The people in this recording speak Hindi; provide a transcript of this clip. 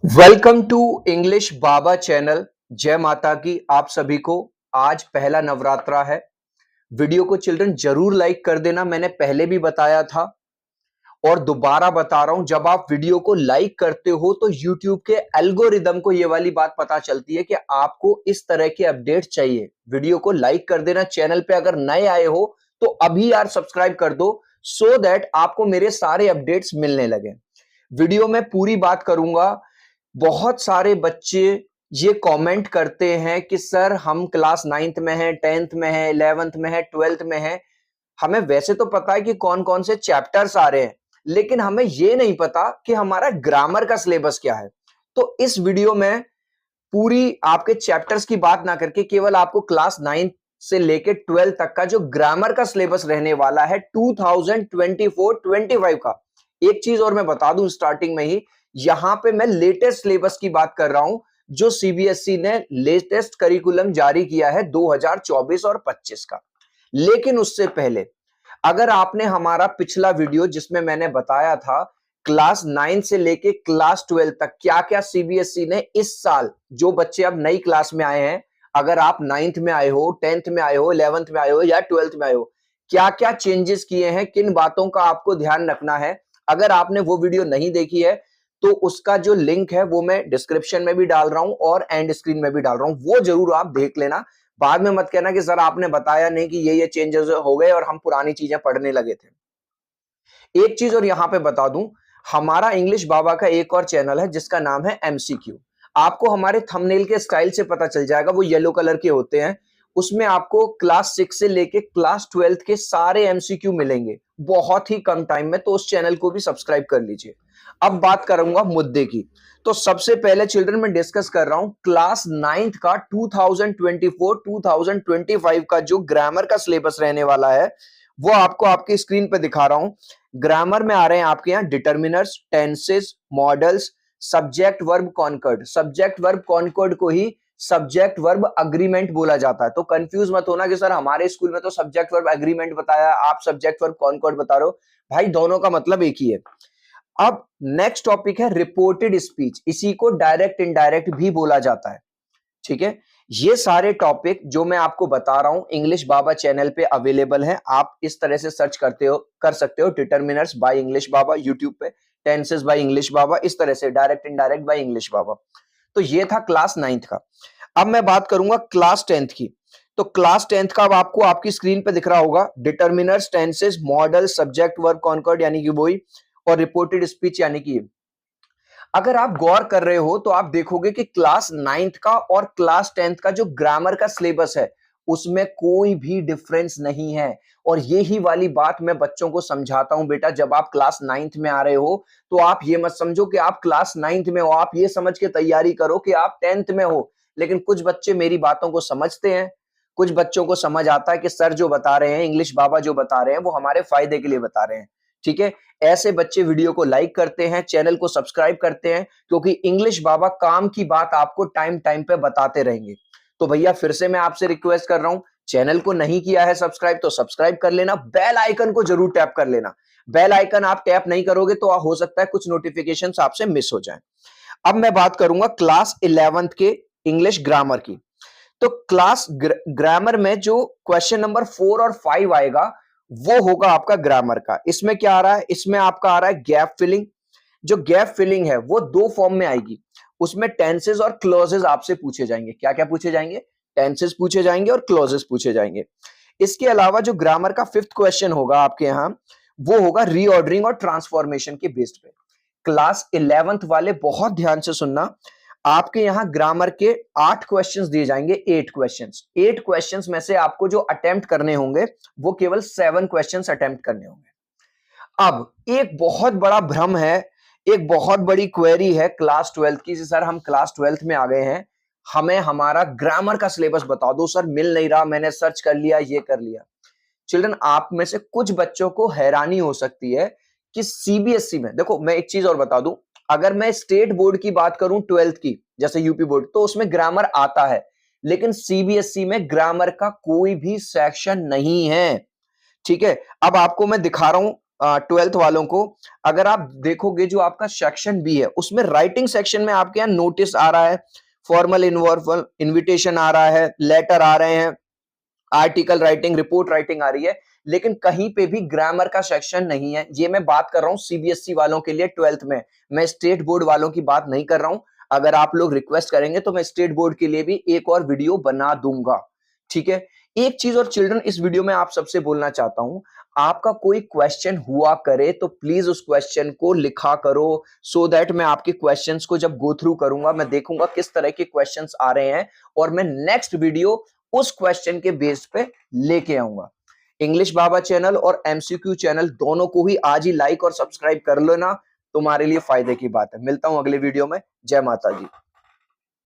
Welcome to English Baba channel. जय माता की आप सभी को। आज पहला नवरात्रा है। वीडियो को चिल्ड्रन जरूर लाइक कर देना। मैंने पहले भी बताया था और दोबारा बता रहा हूं, जब आप वीडियो को लाइक करते हो तो YouTube के एल्गोरिदम को ये वाली बात पता चलती है कि आपको इस तरह के अपडेट चाहिए। वीडियो को लाइक कर देना। चैनल पे अगर नए आए हो तो अभी यार सब्सक्राइब कर दो, सो दैट आपको मेरे सारे अपडेट्स मिलने लगे। वीडियो में पूरी बात करूंगा। बहुत सारे बच्चे ये कमेंट करते हैं कि सर हम क्लास 9th में हैं, 10th में हैं, 11th में हैं, 12th में हैं। हमें वैसे तो पता है कि कौन कौन से चैप्टर्स आ रहे हैं, लेकिन हमें ये नहीं पता कि हमारा ग्रामर का सिलेबस क्या है। तो इस वीडियो में पूरी आपके चैप्टर्स की बात ना करके केवल आपको क्लास 9 से लेके 12 तक का जो ग्रामर का सिलेबस रहने वाला है 2024-25 का। एक चीज और मैं बता दूं स्टार्टिंग में ही, यहां पे मैं लेटेस्ट सिलेबस की बात कर रहा हूं जो सीबीएसई ने लेटेस्ट करिकुलम जारी किया है 2024 और 25 का। लेकिन उससे पहले अगर आपने हमारा पिछला वीडियो जिसमें मैंने बताया था क्लास 9 से लेके क्लास 12 तक क्या क्या सीबीएसई ने इस साल, जो बच्चे अब नई क्लास में आए हैं, अगर आप 9th में आए हो, 10th में आए हो, 11th में आए हो या 12th में आए हो, क्या क्या चेंजेस किए हैं, किन बातों का आपको ध्यान रखना है। अगर आपने वो वीडियो नहीं देखी है तो उसका जो लिंक है वो मैं डिस्क्रिप्शन में भी डाल रहा हूं और एंड स्क्रीन में भी डाल रहा हूं, वो जरूर आप देख लेना। बाद में मत कहना कि सर आपने बताया नहीं कि ये चेंजेस हो गए और हम पुरानी चीजें पढ़ने लगे थे। एक चीज और यहां पे बता दूं, हमारा इंग्लिश बाबा का एक और चैनल है जिसका नाम है एमसीक्यू। आपको हमारे थंबनेल के स्टाइल से पता चल जाएगा, वो येलो कलर के होते हैं। उसमें आपको क्लास 6 से लेके क्लास 12 के सारे एमसीक्यू मिलेंगे बहुत ही कम टाइम में, तो उस चैनल को भी सब्सक्राइब कर लीजिए। अब बात करूंगा मुद्दे की। तो सबसे पहले चिल्ड्रन में डिस्कस कर रहा हूं क्लास 9th का 2024-2025 का जो ग्रामर का सिलेबस रहने वाला है, वो आपको आपकी स्क्रीन पे दिखा रहा हूं। ग्रामर में आ रहे हैं आपके यहां determiners, tenses, modals, subject verb concord. Subject verb concord को ही सब्जेक्ट वर्ब अग्रीमेंट बोला जाता है। तो कंफ्यूज मत होना कि सर हमारे स्कूल में तो सब्जेक्ट वर्ब एग्रीमेंट बताया, आप सब्जेक्ट वर्ब कॉन्कर्ड बता रहे हो। भाई दोनों का मतलब एक ही है। अब नेक्स्ट टॉपिक है रिपोर्टेड स्पीच। इसी को डायरेक्ट इनडायरेक्ट भी बोला जाता है। ठीक है, ये सारे टॉपिक जो मैं आपको बता रहा हूं इंग्लिश बाबा चैनल पे अवेलेबल हैं। आप इस तरह से सर्च कर सकते हो determiners by English Baba YouTube पे, टेंसेस बाय इंग्लिश बाबा, इस तरह से डायरेक्ट इनडायरेक्ट बाय इंग्लिश बाबा। तो ये था क्लास 9th का। अब मैं बात करूंगा क्लास 10th की। तो क्लास 10th का अब आपको आपकी स्क्रीन पे दिख रहा होगा determiners, tenses, modal, subject verb concord यानी कि वही, और रिपोर्टेड स्पीच यानी कि अगर आप गौर कर रहे हो तो आप देखोगे कि क्लास 9th का और क्लास 10th का जो ग्रामर का सिलेबस है उसमें कोई भी डिफरेंस नहीं है। और यही वाली बात मैं बच्चों को समझाता हूं, बेटा जब आप क्लास 9th में आ रहे हो तो आप ये मत समझो कि आप क्लास 9th में हो, आप ये समझ के तैयारी करो कि आप 10th में हो। लेकिन कुछ बच्चे मेरी बातों को समझते हैं, कुछ बच्चों को समझ आता है कि सर जो बता रहे हैं, इंग्लिश बाबा जो बता रहे हैं वो हमारे फायदे के लिए बता रहे हैं। ठीक है, ऐसे बच्चे वीडियो को लाइक करते हैं, चैनल को सब्सक्राइब करते हैं, क्योंकि इंग्लिश बाबा काम की बात आपको टाइम टाइम पे बताते रहेंगे। तो भैया फिर से मैं आपसे रिक्वेस्ट कर रहा हूं, चैनल को नहीं किया है सब्सक्राइब तो सब्सक्राइब कर लेना, बेल आइकन को जरूर टैप कर लेना। बेल आइकन आप टैप नहीं करोगे तो हो सकता है कुछ नोटिफिकेशंस आपसे मिस हो जाएं। अब मैं बात करूंगा क्लास 11th के इंग्लिश ग्रामर की। तो क्लास ग्रामर में जो क्वेश्चन नंबर 4 और 5 आएगा वो होगा आपका ग्रामर का। इसमें क्या आ रहा है, इसमें आपका आ रहा है गैप फिलिंग। जो गैप फिलिंग है वो दो फॉर्म में आएगी। उसमें टेंसेस और क्लॉजेस आपसे पूछे जाएंगे। क्या क्या पूछे जाएंगे? टेंसेस पूछे जाएंगे और क्लॉजेस पूछे जाएंगे। इसके अलावा जो ग्रामर का 5th क्वेश्चन होगा आपके यहां, वो होगा रीऑर्डरिंग और ट्रांसफॉर्मेशन के बेस्ड पे। क्लास 11th वाले बहुत ध्यान से सुनना, आपके यहां ग्रामर के 8 क्वेश्चंस दिए जाएंगे। 8 क्वेश्चंस में से आपको जो अटेम्प्ट करने होंगे वो केवल 7 क्वेश्चंस अटेम्प्ट करने होंगे। अब एक बहुत बड़ा भ्रम है, एक बहुत बड़ी क्वेरी है क्लास 12th की, सर हम क्लास 12th में आ गए हैं, हमें हमारा ग्रामर का सिलेबस बता दो। सर मिल नहीं रहा, मैंने सर्च कर लिया, ये कर लिया। चिल्ड्रन आप में से कुछ बच्चों को हैरानी हो सकती है कि सीबीएसई में, देखो मैं एक चीज और बता दूं, अगर मैं स्टेट बोर्ड की बात करूं 12th की, जैसे यूपी बोर्ड, तो उसमें ग्रामर आता है। लेकिन सीबीएसई में ग्रामर का कोई भी सेक्शन नहीं है। ठीक है, अब आपको मैं दिखा रहा हूं ट्वेल्थ वालों को, अगर आप देखोगे जो आपका सेक्शन बी है उसमें राइटिंग सेक्शन में आपके यहाँ नोटिस आ रहा है, फॉर्मल इन्विटेशन आ रहा है, लेटर आ रहे हैं, आर्टिकल राइटिंग, रिपोर्ट राइटिंग आ रही है, लेकिन कहीं पे भी ग्रामर का सेक्शन नहीं है। ये मैं बात कर रहा हूं सीबीएसई वालों के लिए ट्वेल्थ में, मैं स्टेट बोर्ड वालों की बात नहीं कर रहा हूं। अगर आप लोग रिक्वेस्ट करेंगे तो मैं स्टेट बोर्ड के लिए भी एक और वीडियो बना दूंगा, ठीक है। एक चीज और चिल्ड्रन इस वीडियो में आप सबसे बोलना चाहता हूं, आपका कोई क्वेश्चन हुआ करे तो प्लीज उस क्वेश्चन को लिखा करो, सो दैट मैं आपके क्वेश्चंस को जब गो थ्रू करूंगा मैं देखूंगा किस तरह के क्वेश्चंस आ रहे हैं और मैं नेक्स्ट वीडियो उस क्वेश्चन के बेस पे लेके आऊंगा। इंग्लिश बाबा चैनल और एमसीक्यू चैनल दोनों को ही आज ही लाइक और सब्सक्राइब कर लो ना, तुम्हारे लिए फायदे की बात है। मिलता हूं अगले वीडियो में। जय माता जी।